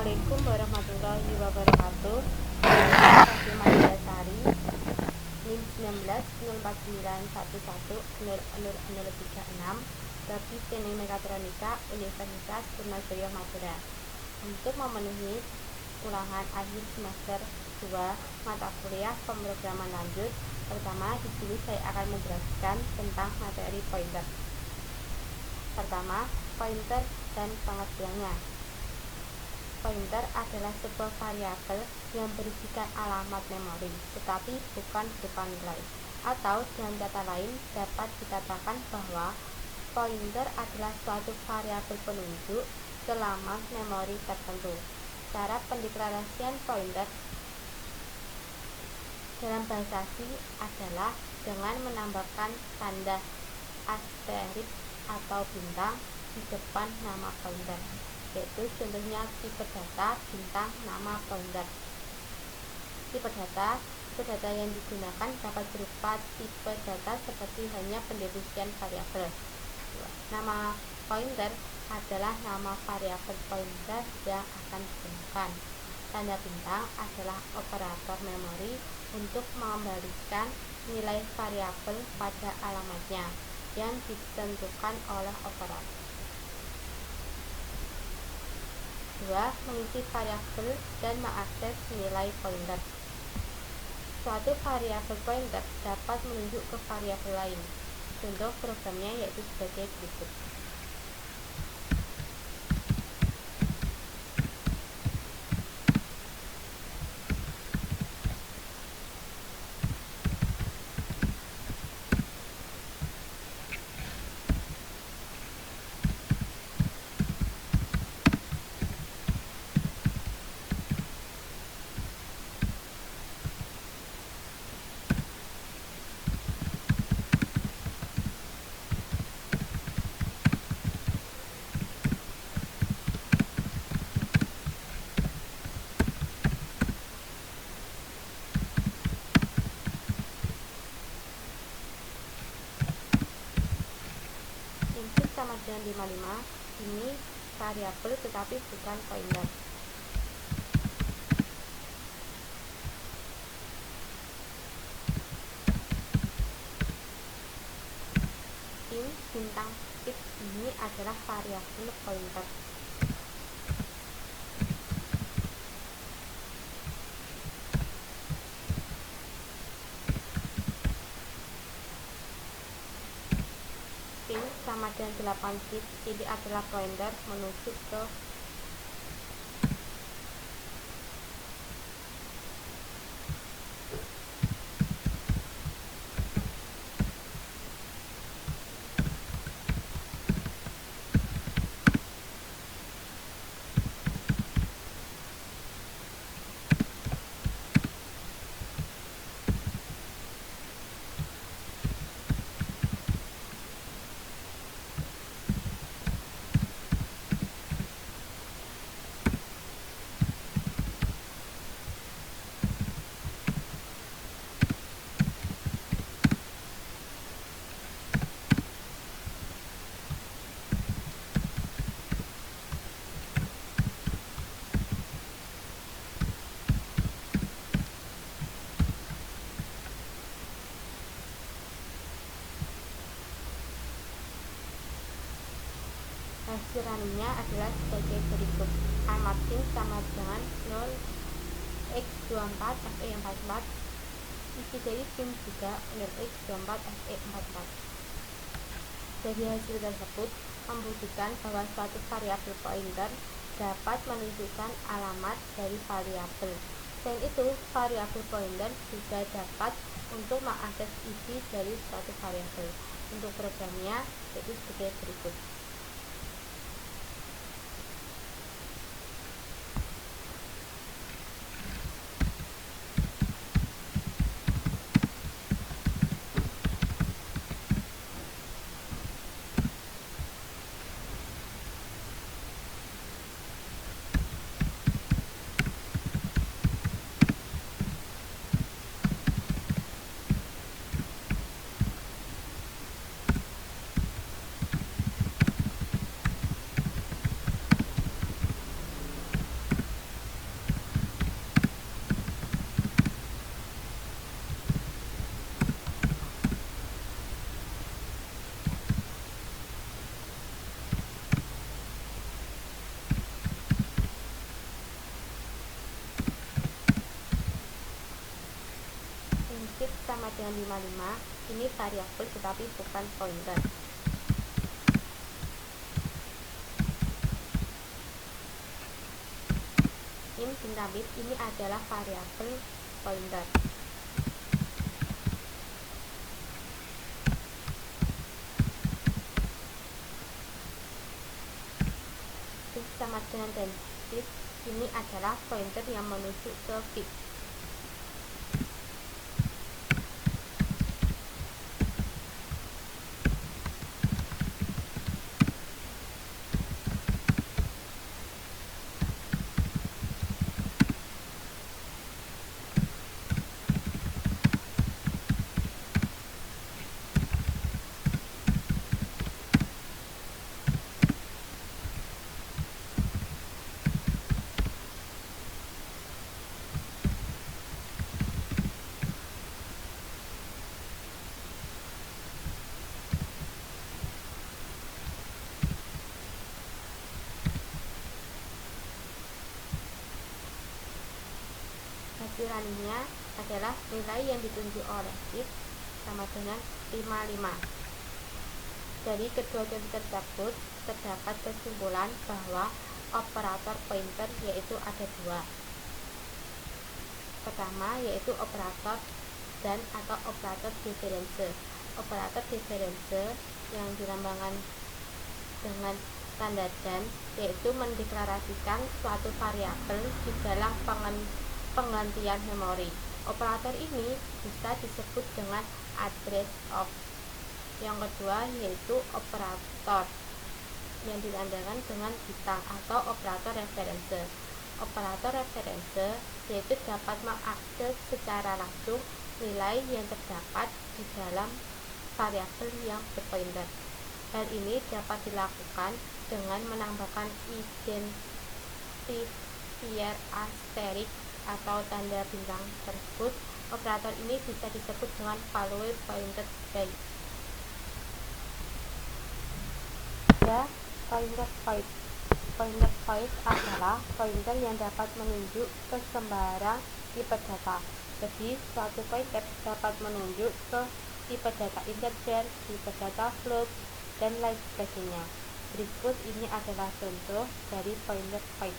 Assalamualaikum warahmatullahi wabarakatuh. Saya Fatimah Mandasari, NIM 190491100036, Prodi Teknik Mekatronika Universitas Trunojoyo Madura. Untuk memenuhi ulangan akhir semester 2 mata kuliah pemrograman lanjut, pertama di sini saya akan menjelaskan tentang materi pointer. Pertama, pointer dan pengertiannya. Pointer adalah sebuah variabel yang berisikan alamat memori, tetapi bukan berupa nilai. Atau dengan kata lain, dapat dikatakan bahwa pointer adalah suatu variabel penunjuk selamat memori tertentu. Cara pendeklarasian pointer dalam bahasa C adalah dengan menambahkan tanda asterik atau bintang di depan nama pointer, yaitu contohnya tipe data bintang nama pointer. Tipe data yang digunakan dapat berupa tipe data seperti hanya pendefinisian variabel. Nama pointer adalah nama variabel pointer yang akan digunakan. Tanda bintang adalah operator memori untuk mengembalikan nilai variabel pada alamatnya yang ditentukan oleh operator. 2. Mengisi variabel dan mengakses nilai pointer. Suatu variabel pointer dapat menunjuk ke variabel lain. Contoh programnya yaitu sebagai berikut. Input sama dengan 55, ini variabel tetapi bukan pointer. Bintang tip ini adalah variabel pointer. Pin sama dengan 8 bit, ini adalah pointer menuju ke hasil runningnya adalah sebagai berikut. Alamat pin sama dengan 0x24fe44. Isi dari pin juga 0x24fe44. Dari hasil tersebut membuktikan bahwa suatu variabel pointer dapat menunjukkan alamat dari variabel. Selain itu, variabel pointer juga dapat untuk mengakses isi dari suatu variabel. Untuk programnya yaitu sebagai berikut. sama dengan 55, ini variabel tetapi bukan pointer. Int bintang-bit ini adalah variabel pointer. Bit sama dengan 10 bit ini adalah pointer yang menuju ke bit. Hasil running-nya adalah nilai yang ditunjuk oleh bit sama dengan 55. Dari kedua contoh tersebut terdapat kesimpulan bahwa operator pointer yaitu ada dua. Pertama yaitu operator dan atau operator difference. Operator difference yang dilambangkan dengan tanda dan yaitu mendeklarasikan suatu variabel di dalam penggantian memori. Operator ini bisa disebut dengan address of. Yang kedua yaitu operator yang ditandai dengan bintang atau operator reference. Operator reference yaitu dapat mengakses secara langsung nilai yang terdapat di dalam variabel yang berpointer. Hal ini dapat dilakukan dengan menambahkan identifier asterik atau tanda bintang tersebut. Operator ini bisa disebut dengan value pointer type. Pointer void. Pointer void adalah pointer yang dapat menunjuk ke sembarang tipe data. Jadi suatu pointer dapat menunjuk ke tipe data integer, tipe data float, dan lain sebagainya. Berikut ini adalah contoh dari pointer void.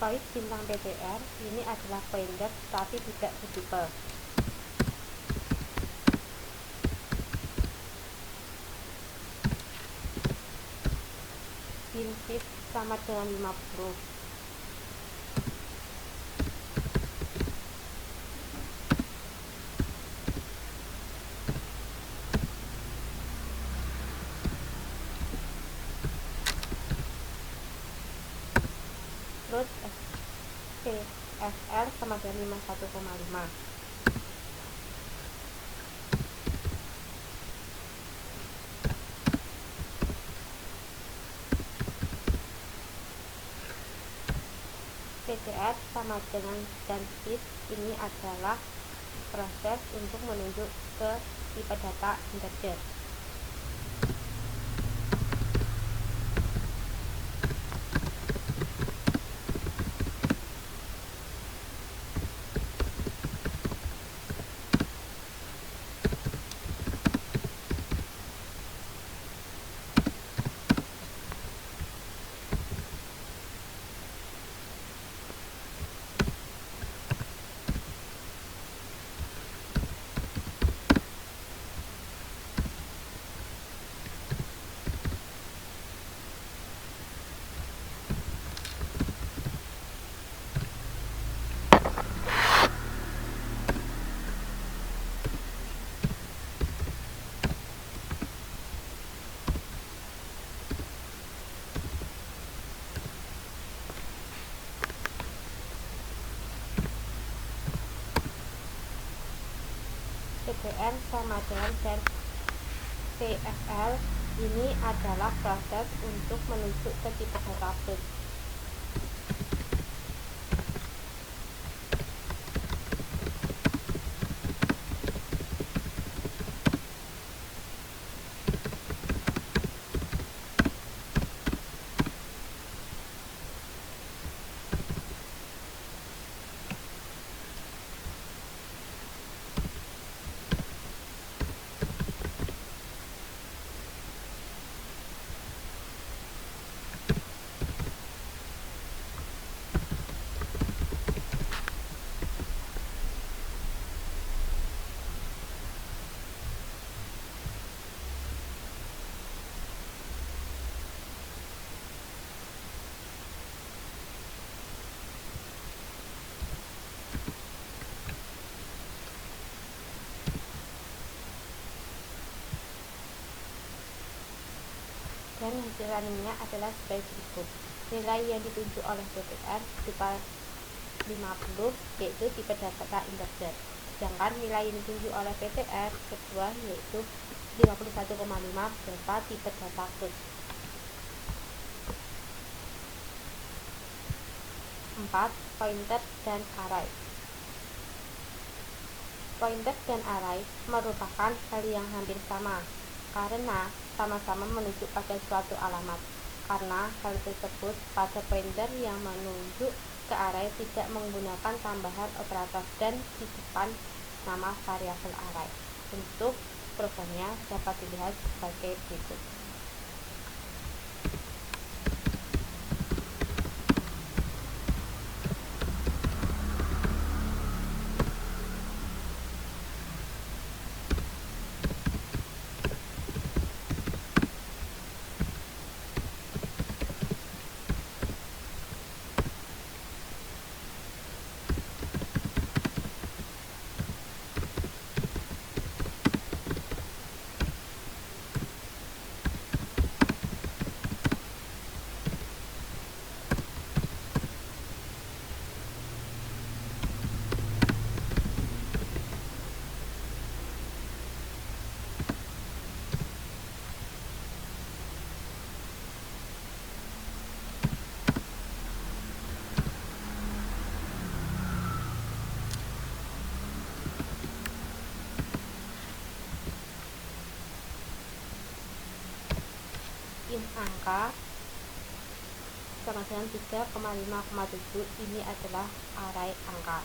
Void bintang PTR ini adalah pointer tapi tidak bertipe. Input sama dengan 50. Float SPFR sama dengan 51,5. PTR sama dengan dan bit ini adalah proses untuk menunjuk ke tipe data integer. PTR sama dengan dan TFL ini adalah proses untuk menuju ke tipe database. Dan hasil runningnya adalah sebagai berikut. Nilai yang ditunjuk oleh PTR berupa 50 yaitu tipe data integer, sedangkan nilai yang ditunjuk oleh PTR kedua yaitu 51,5 berupa tipe data close. 4. Pointer dan array. Pointer dan array merupakan hal yang hampir sama karena sama-sama menunjuk pada suatu alamat. Karena hal tersebut, pada pointer yang menunjuk ke array tidak menggunakan tambahan operator dan di depan nama variabel array. Untuk programnya dapat dilihat sebagai berikut. Int angka sama dengan 3,5,7 ini adalah array angka.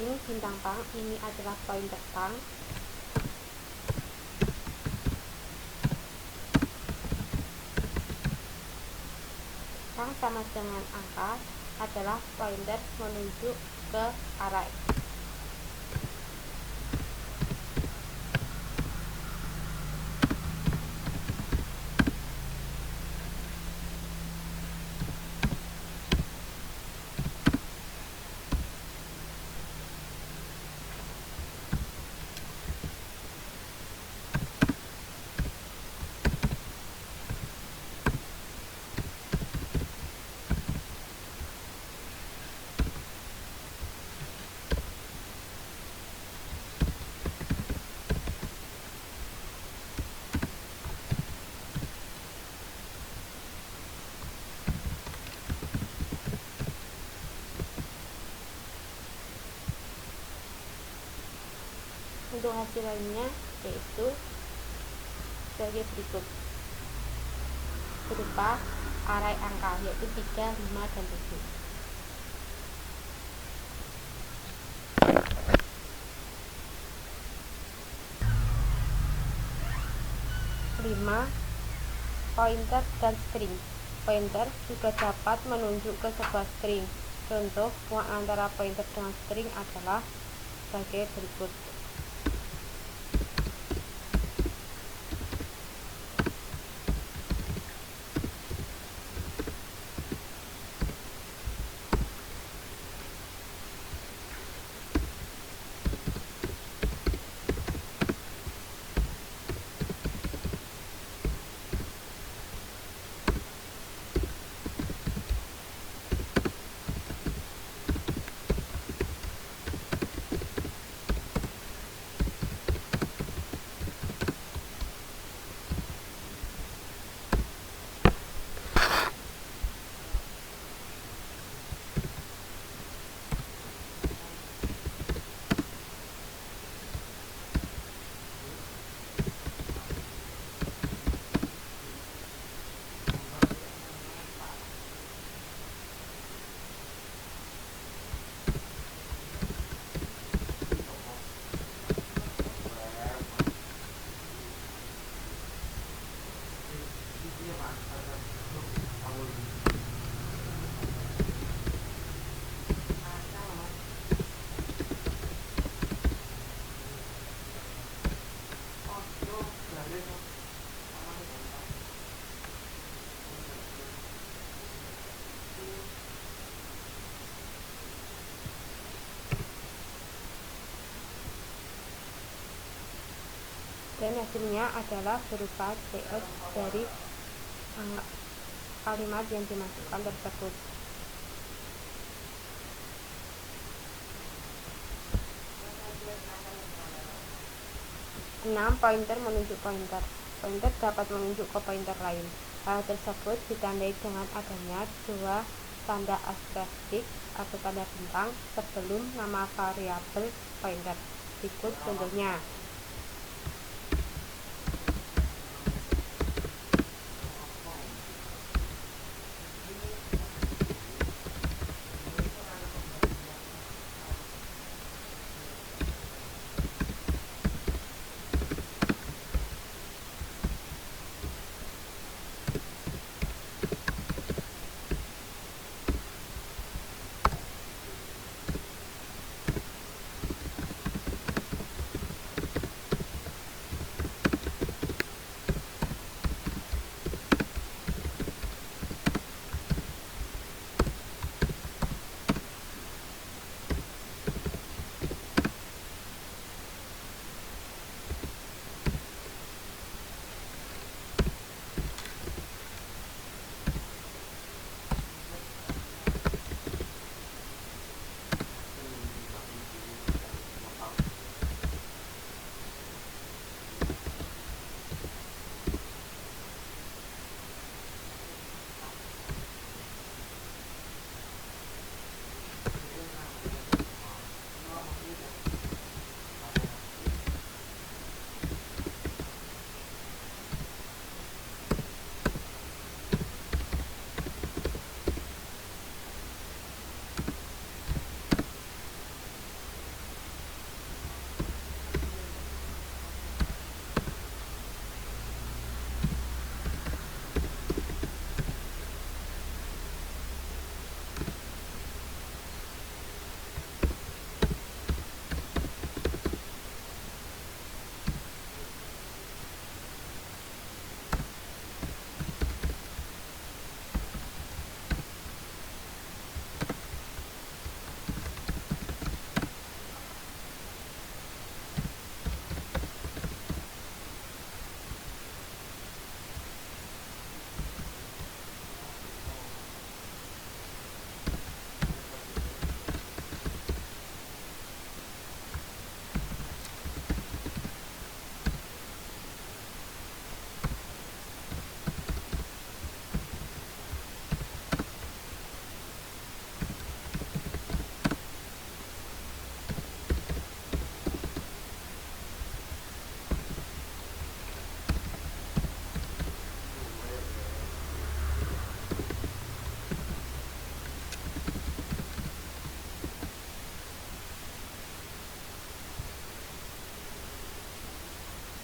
Ini bintang pang, ini adalah pointer pang. Pang sama dengan angka adalah pointer menuju ke array. Untuk hasil lainnya yaitu sebagai berikut, berupa array angka yaitu 3, 5, dan 7. 5. Pointer dan string. Pointer juga dapat menunjuk ke sebuah string. Contoh hubungan antara pointer dengan string adalah sebagai berikut. dan hasilnya adalah berupa CS dari kalimat yang dimasukkan tersebut. 6. Pointer menunjuk pointer. Pointer dapat menunjuk ke pointer lain. Hal tersebut ditandai dengan adanya dua tanda asterisik atau tanda bintang sebelum nama variabel pointer. Berikut contohnya.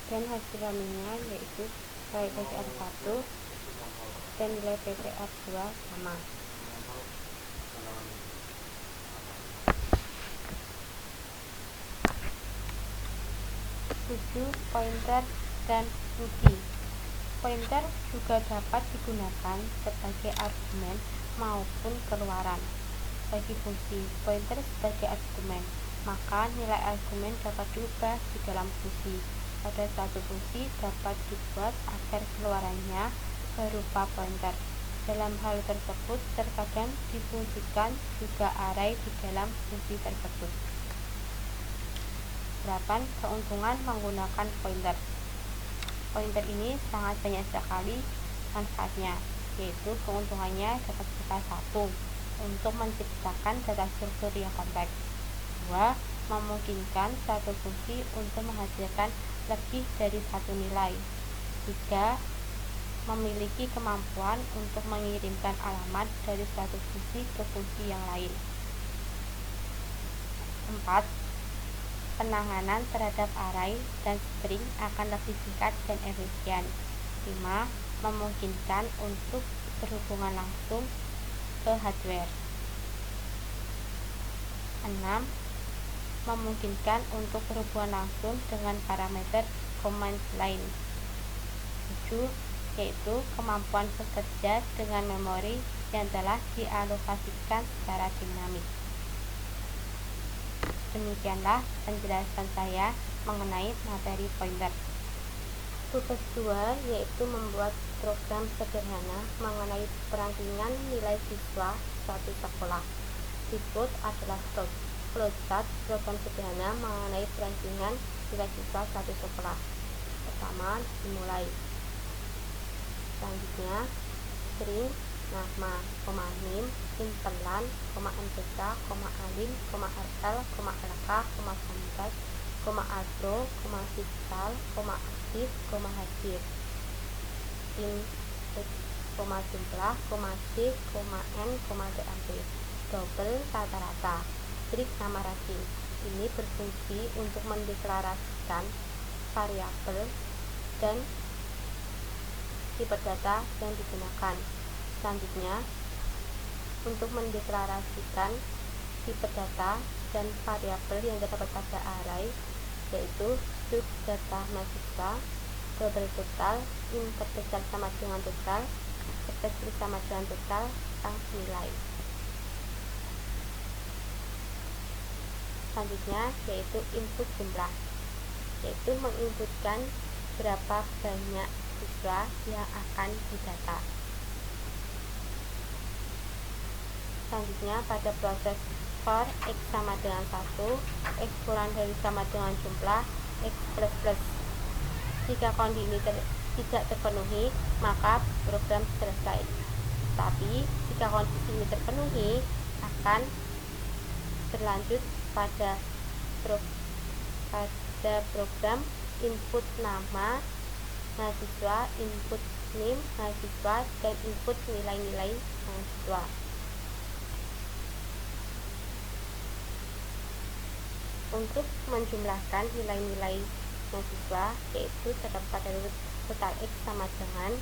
Dan hasil raminya yaitu nilai PCR 1 dan nilai PCR 2 sama. 7. Pointer dan fungsi. Pointer juga dapat digunakan sebagai argumen maupun keluaran. Bagi fungsi pointer sebagai argumen, maka nilai argumen dapat diubah di dalam fungsi. Pada satu fungsi dapat dibuat agar keluarannya berupa pointer. Dalam hal tersebut, terkadang difungsikan juga array di dalam fungsi tersebut. 8. Keuntungan menggunakan pointer. Pointer ini sangat banyak sekali manfaatnya, yaitu keuntungannya dapat berupa 1. Untuk menciptakan data struktur yang kompleks. 2. Memungkinkan satu fungsi untuk menghasilkan lebih dari satu nilai. 3. Memiliki kemampuan untuk mengirimkan alamat dari satu fungsi ke fungsi yang lain. 4. Penanganan terhadap array dan string akan lebih singkat dan efisien. 5. Memungkinkan untuk berhubungan langsung ke hardware. 6. Memungkinkan untuk berhubungan langsung dengan parameter command line. 7. Yaitu kemampuan bekerja dengan memori yang telah dialokasikan secara dinamis. Demikianlah penjelasan saya mengenai materi pointer. Tugas 2 yaitu membuat program sederhana mengenai perankingan nilai siswa suatu sekolah. Berikut adalah flowchart program sederhana mengenai perankingan nilai siswa suatu sekolah. Pertama, dimulai. Selanjutnya, string, nama, nim, intelan, npk, alim, rl, lk, sampai, agro, fiskal, aktif, hadir, input, jumlah, c, n, dap, double rata-rata, trik nama ranking. Ini berfungsi untuk mendeklarasikan variabel dan tipe data yang digunakan. Selanjutnya, untuk mendeklarasikan tipe data dan variabel yang terdapat pada array, yaitu struct data mahasiswa, global total, insert besar sama dengan total, kecil sama dengan total, nilai. Selanjutnya, yaitu input jumlah, yaitu menginputkan berapa banyak siswa yang akan didata. Selanjutnya, pada proses for x sama dengan 1, x kurang dari sama dengan jumlah x plus plus. Jika kondisi ini tidak terpenuhi, maka program selesai. Tapi jika kondisi ini terpenuhi, akan berlanjut pada program input nama mahasiswa, input nim mahasiswa, dan input nilai-nilai mahasiswa. Untuk menjumlahkan nilai-nilai mahasiswa, yaitu terdapat pada total x sama dengan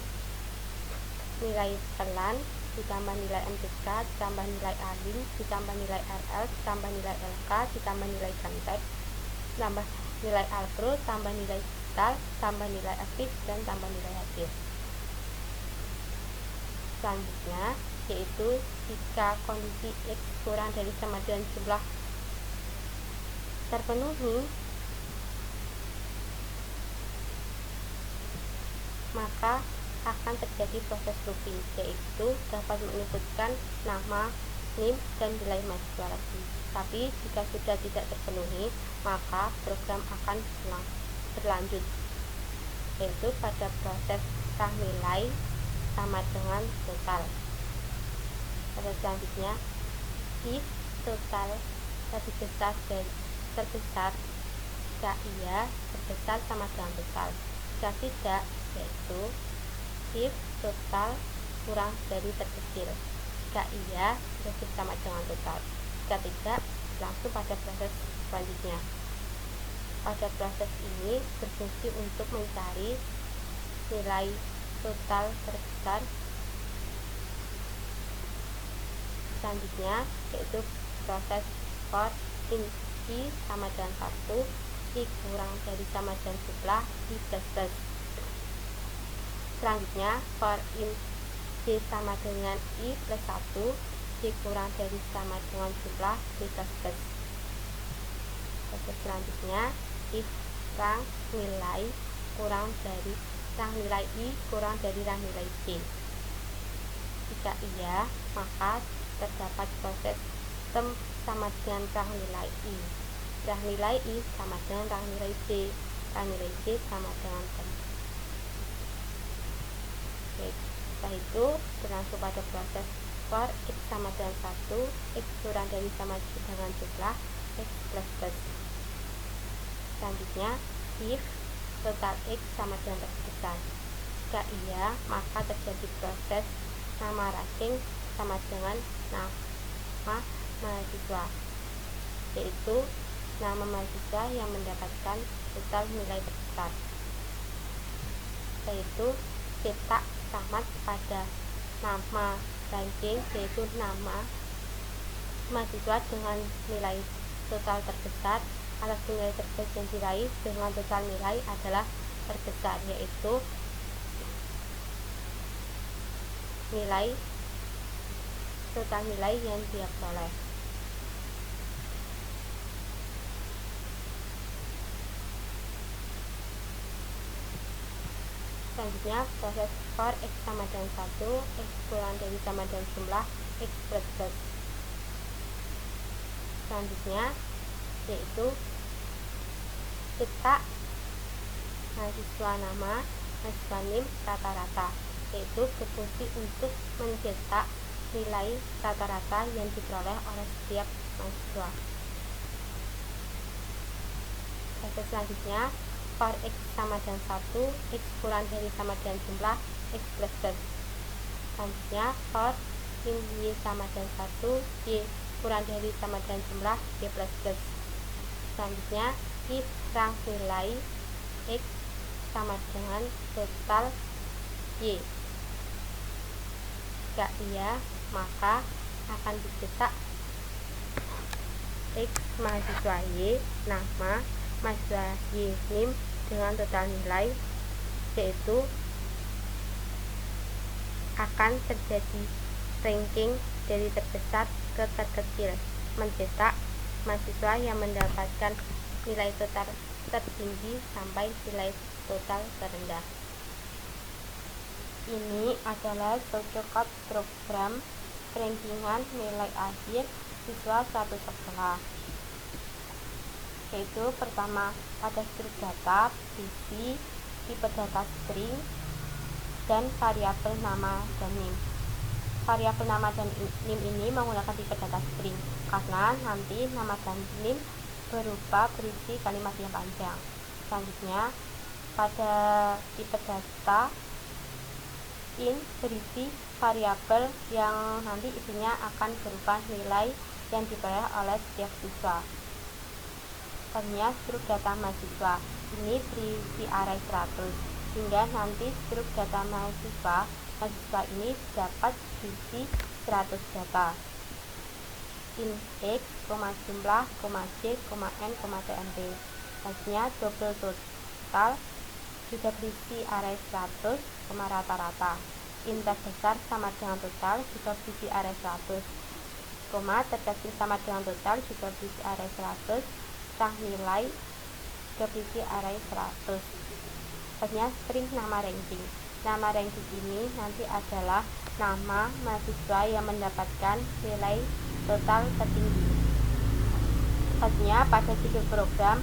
nilai telan ditambah nilai MTK ditambah nilai alim ditambah nilai RL ditambah nilai LK ditambah nilai contek tambah nilai algro tambah nilai fiskal tambah nilai aktif dan tambah nilai hadir. Selanjutnya, yaitu jika kondisi x kurang dari sama dengan jumlah terpenuhi, maka akan terjadi proses looping, yaitu dapat menginputkan nama, nim, dan nilai mahasiswa lagi. Tapi jika sudah tidak terpenuhi, maka program akan berlanjut, yaitu pada proses rang nilai sama dengan total. Pada selanjutnya, if total lebih besar dari terbesar, jika iya terbesar sama dengan total. Jika tidak, yaitu if total kurang dari terkecil. Jika iya, terbesar sama dengan total. Jika tidak, langsung pada proses selanjutnya. Pada proses ini berfungsi untuk mencari nilai total terbesar. Selanjutnya, yaitu proses for in i sama dengan 1, i kurang dari sama dengan jumlah i plus plus. Selanjutnya, for in j sama dengan i plus 1, j kurang dari sama dengan jumlah j plus plus. Proses selanjutnya, if rang nilai kurang dari rang nilai i kurang dari rang nilai j. Jika iya, maka terdapat proses tem sama dengan rang nilai i. Rang nilai i sama dengan rang nilai j. Rang nilai j sama dengan tem. Setelah itu berlangsung pada proses for x sama dengan 1, x kurang dari sama dengan jumlah x plus plus. Selanjutnya, if total x sama dengan terbesar. Jika iya, maka terjadi proses nama ranking sama dengan nama mahasiswa, yaitu nama mahasiswa yang mendapatkan total nilai terbesar, yaitu cetak tamat pada nama ranking, yaitu nama mahasiswa dengan nilai total terbesar atas nilai terbesar yang diraih dengan total nilai adalah terbesar, yaitu nilai total nilai yang dia peroleh. Selanjutnya proses for X sama dengan 1, X kurang dari sama dengan jumlah X plus plus. Selanjutnya yaitu cetak mahasiswa nama, mahasiswa NIM, rata-rata, yaitu berfungsi untuk mencetak nilai rata-rata yang diperoleh oleh setiap mahasiswa. Proses selanjutnya for X sama dengan 1, X kurang dari sama dengan jumlah X plus plus. Selanjutnya for in Y sama dengan 1, Y kurang dari sama dengan jumlah Y plus plus. Selanjutnya if rang nilai X sama dengan total Y. Jika iya, maka akan dicetak X mahasiswa Y nama, mahasiswa Y NIM dengan total nilai, yaitu akan terjadi ranking dari terbesar ke terkecil, mencetak mahasiswa yang mendapatkan nilai total tertinggi sampai nilai total terendah. Ini adalah shortcut program rankingan nilai akhir siswa suatu sekolah, yaitu pertama pada struk data, berisi tipe data string, dan variabel nama dan NIM. Variabel nama dan NIM ini menggunakan tipe data string karena nanti nama dan NIM berupa berisi kalimat yang panjang. Selanjutnya pada tipe data in berisi variabel yang nanti isinya akan berupa nilai yang diperoleh oleh setiap siswa. Selanjutnya struk data mahasiswa, ini berisi array 100, hingga nanti struk data mahasiswa ini dapat berisi 100 data. In X, jumlah, J, N, TMP. Selanjutnya double total juga berisi array 100, rata-rata. In terbesar sama dengan total juga berisi array 100, terkecil sama dengan total juga berisi array 100, rang nilai juga berisi array 100. Selanjutnya string nama ranking. Nama ranking ini nanti adalah nama mahasiswa yang mendapatkan nilai total tertinggi. Selanjutnya pada judul program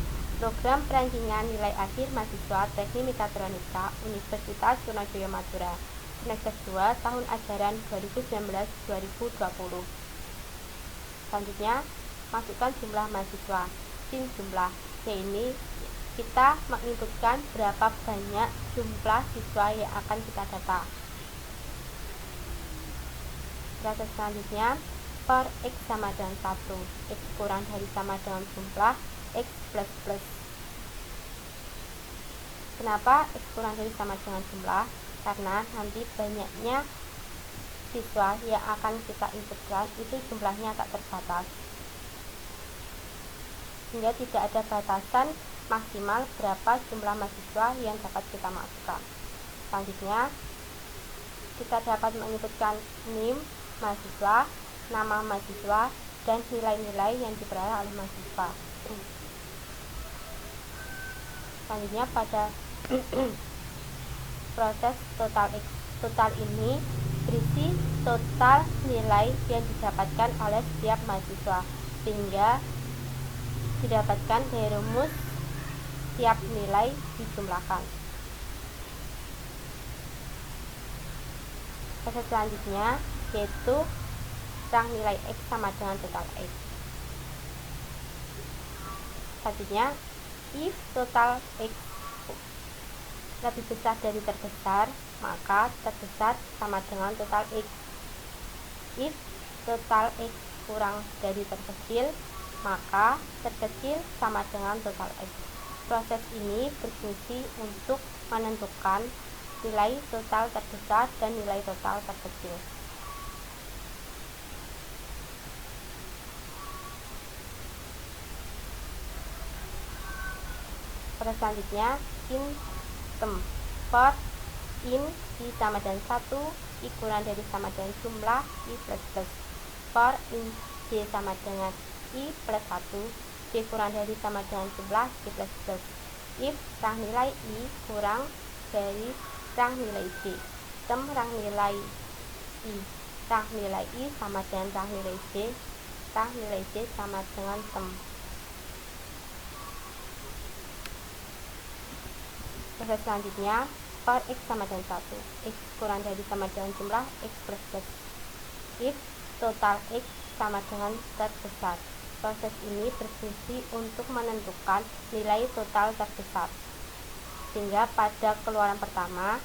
perankingan nilai akhir mahasiswa Teknik Mekatronika Universitas Trunojoyo Madura semester 2 tahun ajaran 2019-2020. Selanjutnya masukkan jumlah mahasiswa, jumlah, yaitu kita menginputkan berapa banyak jumlah siswa yang akan kita data. Proses selanjutnya for X sama dengan 1, X kurang dari sama dengan jumlah X plus plus. Kenapa X kurang dari sama dengan jumlah? Karena nanti banyaknya siswa yang akan kita inputkan itu jumlahnya tak terbatas, sehingga tidak ada batasan maksimal berapa jumlah mahasiswa yang dapat kita masukkan. Selanjutnya kita dapat menginputkan NIM mahasiswa, nama mahasiswa, dan nilai-nilai yang diperoleh oleh mahasiswa. Selanjutnya pada proses total ini berisi total nilai yang didapatkan oleh setiap mahasiswa, sehingga didapatkan dari rumus setiap nilai dijumlahkan. Proses selanjutnya yaitu rang nilai X sama dengan total X. Selanjutnya if total X lebih besar dari terbesar, maka terbesar sama dengan total X. If total X kurang dari terkecil, maka terkecil sama dengan total X. Proses ini berfungsi untuk menentukan nilai total terbesar dan nilai total terkecil. Proses selanjutnya for in Y sama dengan 1, Y kurang dari sama dengan jumlah Y plus plus. For in J sama dengan Y plus 1, J kurang dari sama dengan jumlah Y plus plus. If rang nilai Y kurang dari rang nilai C. Tem rang nilai I. Rang nilai I sama dengan rang nilai C. Rang nilai C sama dengan tem. Proses selanjutnya, for X sama dengan 1. X kurang dari sama dengan jumlah X plus plus. If total X sama dengan terbesar. Proses ini berfungsi untuk menentukan nilai total terbesar. Sehingga pada keluaran pertama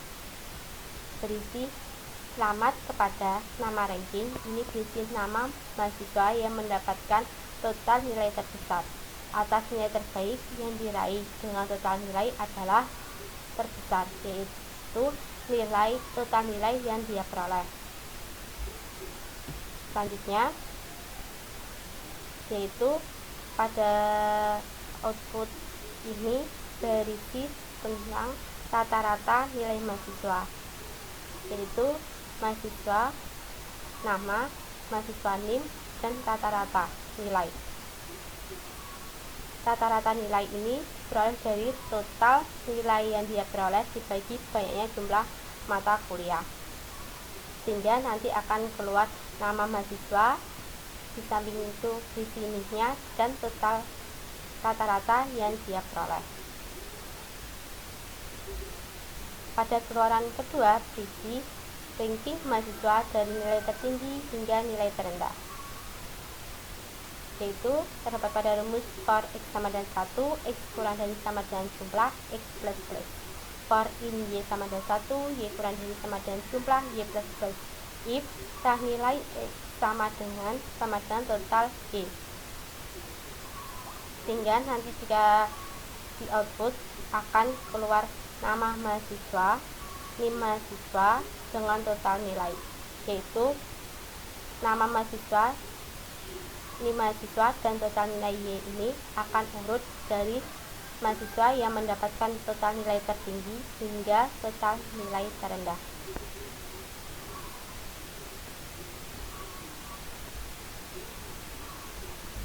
berisi selamat kepada nama ranking, ini berisi nama mahasiswa yang mendapatkan total nilai terbesar. Atas nilai terbaik yang diraih dengan total nilai adalah terbesar, yaitu nilai total nilai yang dia peroleh. Selanjutnya yaitu pada output ini berisi tentang rata-rata nilai mahasiswa, yaitu mahasiswa, nama, mahasiswa NIM, dan rata-rata nilai. Rata-rata nilai ini berasal dari total nilai yang dia peroleh dibagi banyaknya jumlah mata kuliah, sehingga nanti akan keluar nama mahasiswa, di samping itu berisi NIM-nya dan total rata-rata yang dia peroleh. Pada keluaran kedua berisi ranking mahasiswa dari nilai tertinggi hingga nilai terendah, yaitu terdapat pada rumus for X sama dengan 1, X kurang dari sama dengan jumlah X plus plus. For in Y sama dengan 1, Y kurang dari sama dengan jumlah Y plus plus. If rang nilai X sama dengan total Y. Sehingga nanti jika di output akan keluar nama mahasiswa, NIM mahasiswa dengan total nilai, yaitu nama mahasiswa, NIM mahasiswa, dan total nilai Y ini akan urut dari mahasiswa yang mendapatkan total nilai tertinggi hingga total nilai terendah.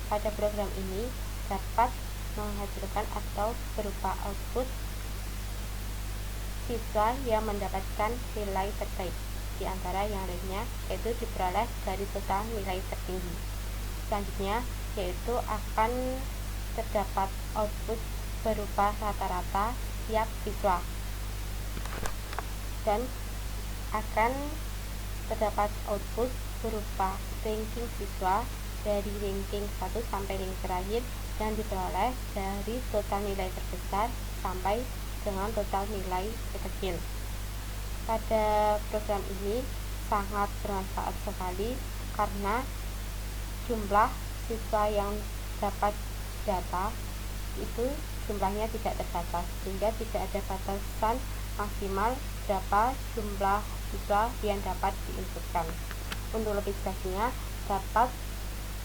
Pada program ini dapat menghasilkan atau berupa output siswa yang mendapatkan nilai terbaik di antara yang lainnya, yaitu diperoleh dari total nilai tertinggi. Selanjutnya yaitu akan terdapat output berupa rata-rata setiap siswa, dan akan terdapat output berupa ranking siswa dari ranking 1 sampai ranking terakhir yang diperoleh dari total nilai terbesar sampai dengan total nilai terkecil. Pada program ini sangat bermanfaat sekali karena jumlah siswa yang dapat data itu jumlahnya tidak terbatas, sehingga tidak ada batasan maksimal berapa jumlah siswa yang dapat diinputkan. Untuk lebih jelasnya dapat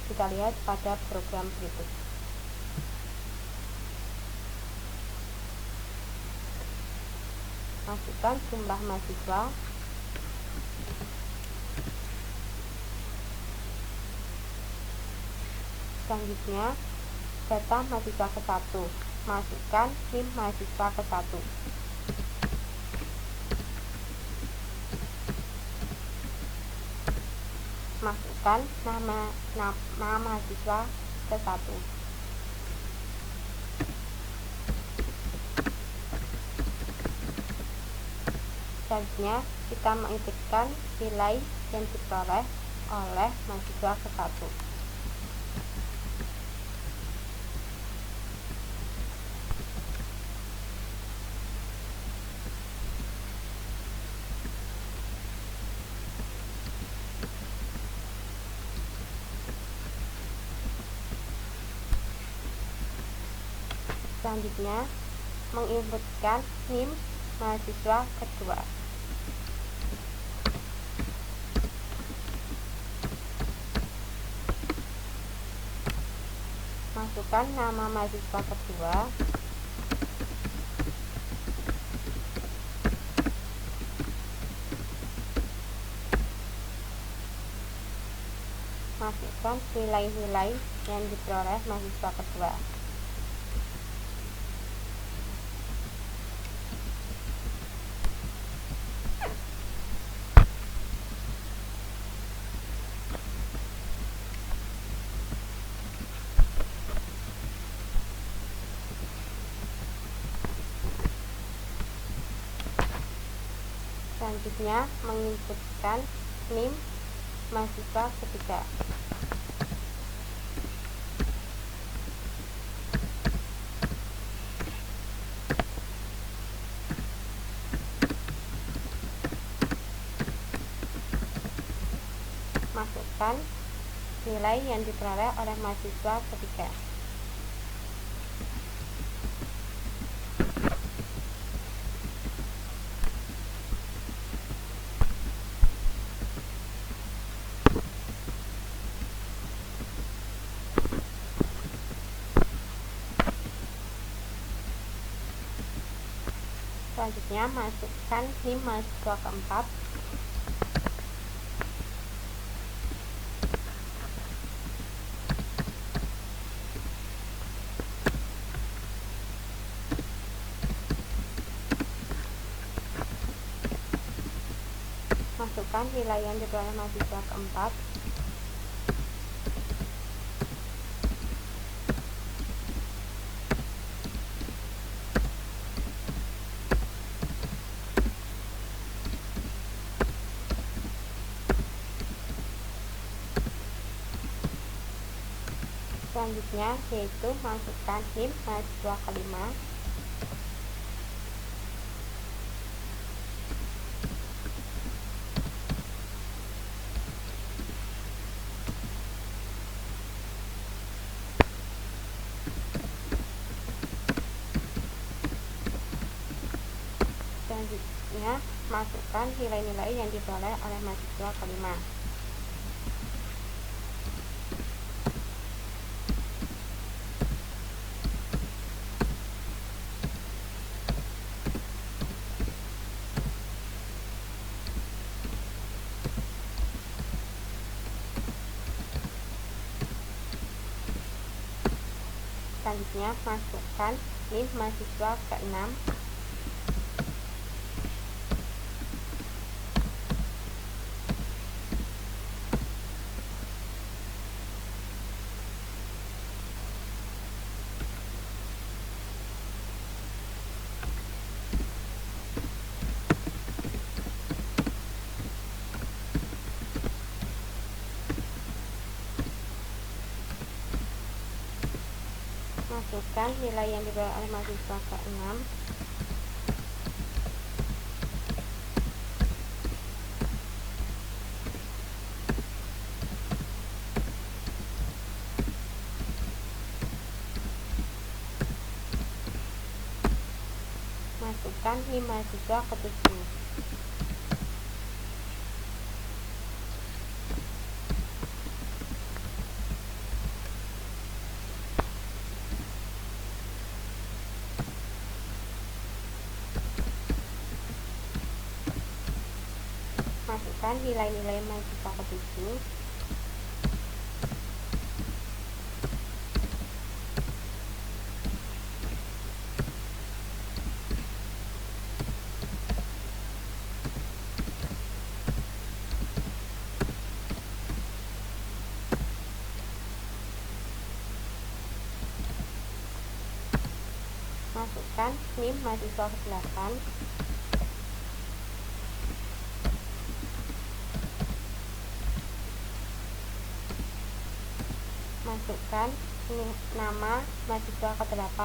kita lihat pada program berikut. Masukkan jumlah mahasiswa, selanjutnya data mahasiswa ke-1, masukkan NIM mahasiswa ke-1. Masukkan nama mahasiswa ke-1. Selanjutnya kita menginputkan nilai yang diperoleh oleh mahasiswa ke-1. Selanjutnya menginputkan NIM mahasiswa kedua. Masukkan nama mahasiswa kedua, masukkan nilai-nilai yang diperoleh mahasiswa kedua. Selanjutnya, menginputkan NIM mahasiswa ketiga. Masukkan nilai yang diperoleh oleh mahasiswa ketiga. Selanjutnya, masukkan NIM mahasiswa keempat. Masukkan nilai yang diperoleh mahasiswa keempat. Selanjutnya, yaitu masukkan NIM mahasiswa kelima. Selanjutnya, masukkan nilai-nilai yang diperoleh oleh mahasiswa kelima. Selanjutnya, masukkan NIM mahasiswa ke-6. Masukkan nilai yang diperoleh oleh mahasiswa ke-6. Masukkan NIM mahasiswa ke-7. Masukkan nilai-nilai mahasiswa ke-7. Masukkan NIM mahasiswa ke-8. Masukkan nama mahasiswa ke-8.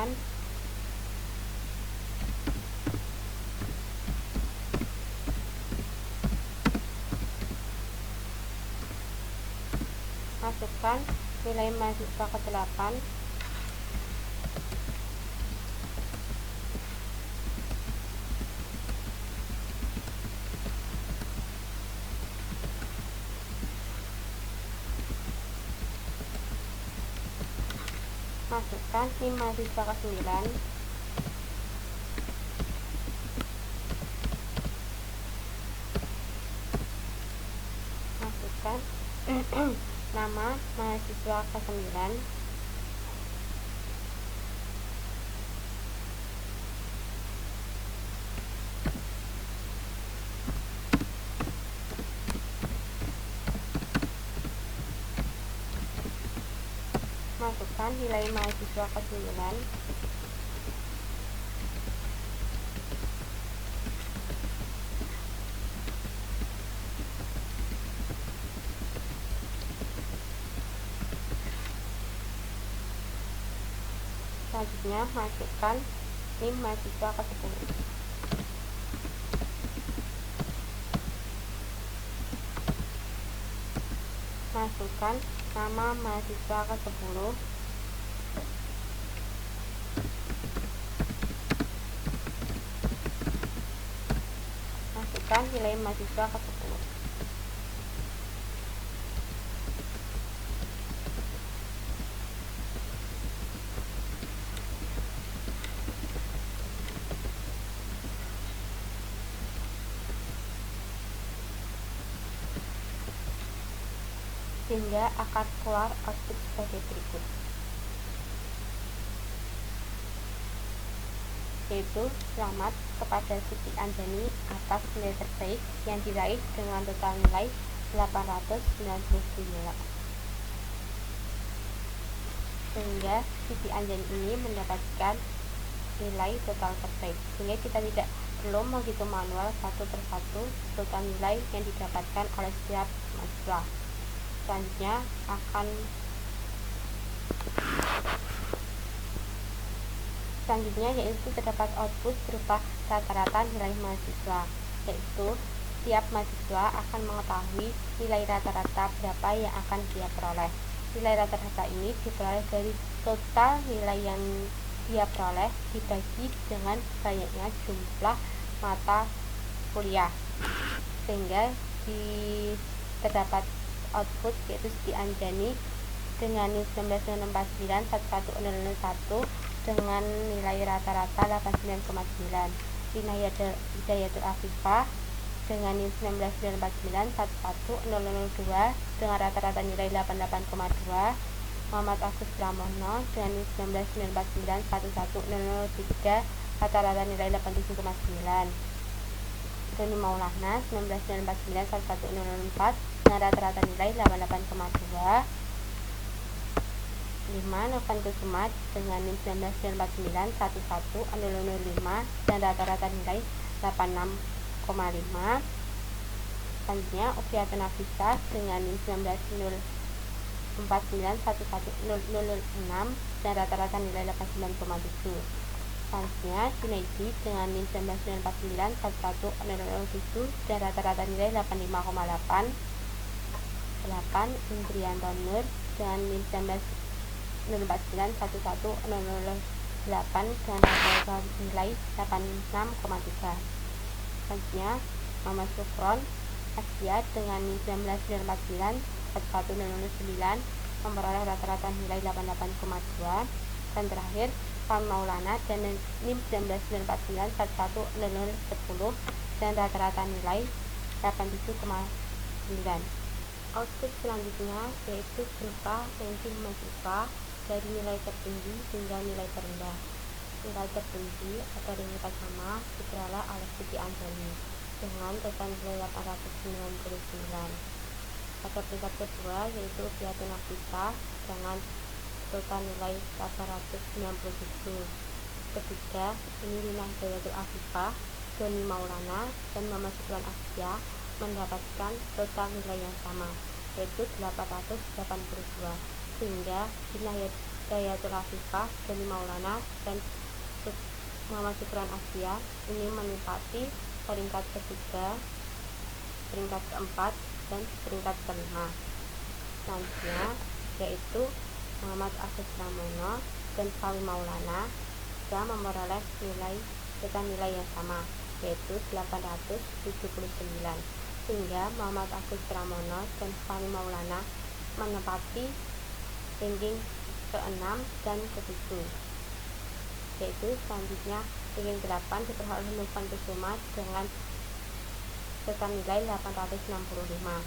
Masukkan nilai mahasiswa ke-8. Masukkan NIM mahasiswa ke-9. Masukkan nama mahasiswa ke-9. Masukkan nilai mahasiswa ke-9. Selanjutnya masukkan NIM mahasiswa ke-10. Masukkan nama mahasiswa ke-10. Masukkan nilai mahasiswa ke-10. Sehingga akan keluar output sebagai berikut, yaitu selamat kepada Siti Anjani atas nilai terbaik yang diraih dengan total nilai 899. Sehingga Siti Anjani ini mendapatkan nilai total terbaik, sehingga kita tidak perlu menghitung manual satu persatu total nilai yang didapatkan oleh setiap mahasiswa. Selanjutnya yaitu terdapat output berupa rata-rata nilai mahasiswa, yaitu setiap mahasiswa akan mengetahui nilai rata-rata berapa yang akan dia peroleh. Nilai rata-rata ini diperoleh dari total nilai yang dia peroleh dibagi dengan banyaknya jumlah mata kuliah, sehingga terdapat output yaitu Siti Anjani dengan 19,49,11001 dengan nilai rata-rata 89,9. Rina Hidayatul Afifah dengan 19,49,11002 dengan rata-rata nilai 88,2. Muhammad Agus Pramono dengan 19,49,11003 rata-rata nilai 87,9. Doni Maulana 19,49,11004 dengan rata-rata nilai 88,2. 5. Novan Kusuma dengan 19,49,11005 dan rata-rata nilai 86,5. Selanjutnya Ofiatun Nafisa dengan 19,49,11006 dan rata-rata nilai 89,7. Selanjutnya Junaidi dengan 19,49,11007 dan rata-rata nilai 85,8. 8. Indrianto Nur dengan 19,49,11008 dengan rata-rata nilai 86,3. Selanjutnya Muhammad Sufron Asia dengan 19,49,11009 memperoleh rata-rata nilai 88,2. Dan terakhir Pan Maulana dan NIM 19,49,11010 dan rata-rata nilai 87,9. Output selanjutnya yaitu berupa ranking mahasiswa dari nilai tertinggi hingga nilai terendah. Nilai tertinggi atau nilai pertama diperoleh oleh Siti Anjani dengan total nilai 899. Pada peringkat kedua yaitu Ofiatun Nafisa dengan total nilai 897. Ketiga ini Rina Hidayatul Afifah, Doni Maulana dan Muhammad Sufron Asia mendapatkan total nilai yang sama yaitu 882, sehingga Rina Hidayatul Afifah, Doni Maulana dan Muhammad Sufron Asia ini menempati peringkat ketiga, peringkat keempat dan peringkat kelima. Selanjutnya yaitu Muhammad Agus Pramono dan Fahmi Maulana juga memperoleh total nilai yang sama yaitu 879, sehingga Muhammad Agus Pramono dan Fahmi Maulana menempati ranking ke-6 dan ke-7. Yaitu selanjutnya ranking ke-8 diperoleh oleh Novan Kusuma dengan total nilai 865.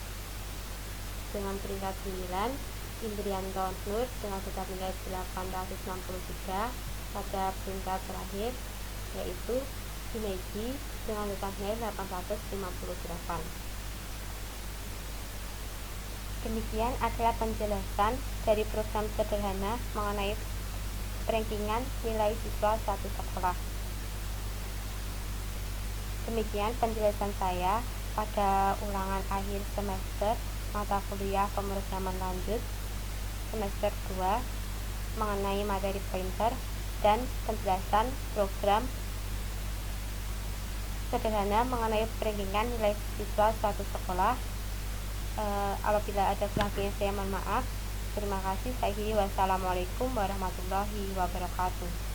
Dengan peringkat 9 Indrianto Nur dengan total nilai 863. Pada peringkat terakhir yaitu Junaidi dengan total nilai 858. Demikian adalah penjelasan dari program sederhana mengenai rankingan nilai siswa satu sekolah. Demikian penjelasan saya pada ulangan akhir semester mata kuliah pemrograman lanjut semester 2 mengenai materi pointer. dan penjelasan program sederhana mengenai peringkingan nilai siswa suatu sekolah. Apabila ada kurang lebihnya saya mohon maaf. Terima kasih. Wassalamualaikum warahmatullahi wabarakatuh.